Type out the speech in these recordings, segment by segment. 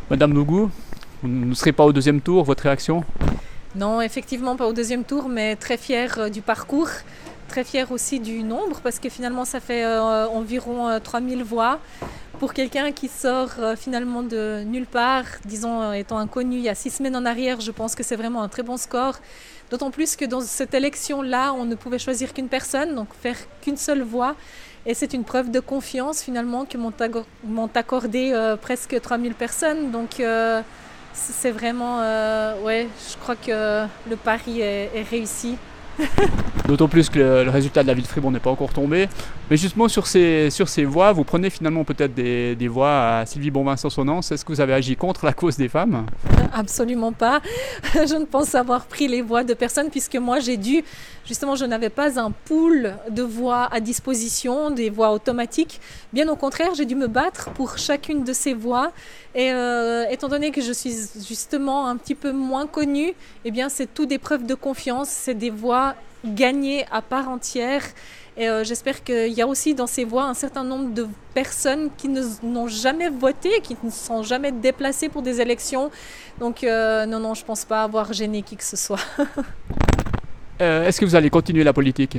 Madame Nougou, vous ne serez pas au deuxième tour, votre réaction? Non, effectivement pas au deuxième tour, mais très fière du parcours, très fière aussi du nombre, parce que finalement ça fait environ 3000 voix. Pour quelqu'un qui sort finalement de nulle part, disons étant inconnu il y a 6 semaines en arrière, je pense que c'est vraiment un très bon score. D'autant plus que dans cette élection-là, on ne pouvait choisir qu'une personne, donc faire qu'une seule voix. Et c'est une preuve de confiance finalement que m'ont accordé presque 3000 personnes. Donc c'est vraiment, ouais, je crois que le pari est réussi. D'autant plus que le résultat de la ville de Fribourg n'est pas encore tombé. Mais justement sur ces voix, vous prenez finalement peut-être des voix à Sylvie Bonvin-Sansonance. Est-ce que vous avez agi contre la cause des femmes? Absolument pas. Je ne pense avoir pris les voix de personne puisque moi justement je n'avais pas un pool de voix à disposition, des voix automatiques. Bien au contraire, j'ai dû me battre pour chacune de ces voix. Et étant donné que je suis justement un petit peu moins connue, eh bien c'est tout des preuves de confiance, c'est des voix gagnées à part entière. Et j'espère qu'il y a aussi dans ces voix un certain nombre de personnes qui n'ont jamais voté, qui ne sont jamais déplacées pour des élections. Donc non, je ne pense pas avoir gêné qui que ce soit. Est-ce que vous allez continuer la politique?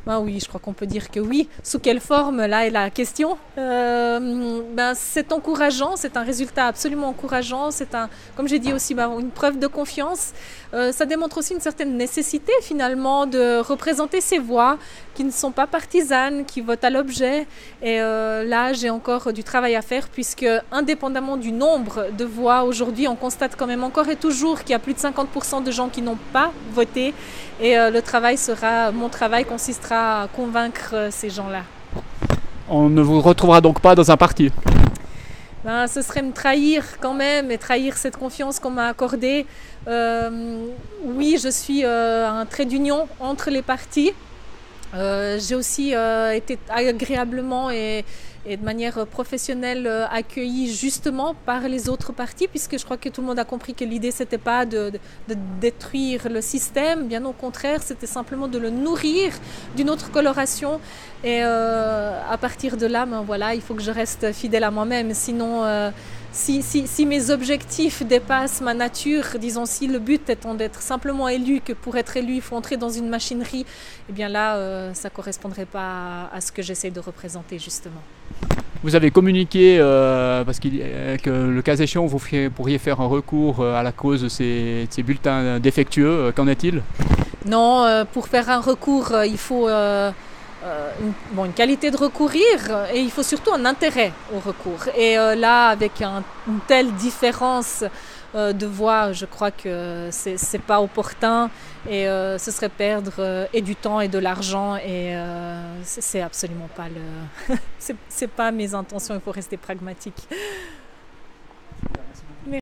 Ben oui, je crois qu'on peut dire que oui. Sous quelle forme, là est la question. C'est encourageant, c'est un résultat absolument encourageant. C'est comme j'ai dit aussi, une preuve de confiance. Ça démontre aussi une certaine nécessité finalement de représenter ces voix qui ne sont pas partisanes, qui votent à l'objet. Et là, j'ai encore du travail à faire puisque indépendamment du nombre de voix, aujourd'hui, on constate quand même encore et toujours qu'il y a plus de 50% de gens qui n'ont pas voté. Et mon travail consistera à convaincre ces gens-là. On ne vous retrouvera donc pas dans un parti? Ce serait me trahir quand même et trahir cette confiance qu'on m'a accordée. Oui, je suis un trait d'union entre les partis. J'ai aussi été agréablement et de manière professionnelle accueillie justement par les autres partis, puisque je crois que tout le monde a compris que l'idée c'était pas de détruire le système, bien au contraire, c'était simplement de le nourrir d'une autre coloration. Et à partir de là, voilà, il faut que je reste fidèle à moi-même, sinon si mes objectifs dépassent ma nature, disons si le but étant d'être simplement élu, que pour être élu il faut entrer dans une machinerie, eh bien là ça ne correspondrait pas à ce que j'essaie de représenter justement. Vous avez communiqué que le cas échéant vous pourriez faire un recours à la cause de ces bulletins défectueux. Qu'en est-il? Non, pour faire un recours il faut une qualité de recourir et il faut surtout un intérêt au recours. Et là, avec une telle différence de voix, je crois que c'est pas opportun et ce serait perdre et du temps et de l'argent et c'est absolument pas c'est pas mes intentions, il faut rester pragmatique.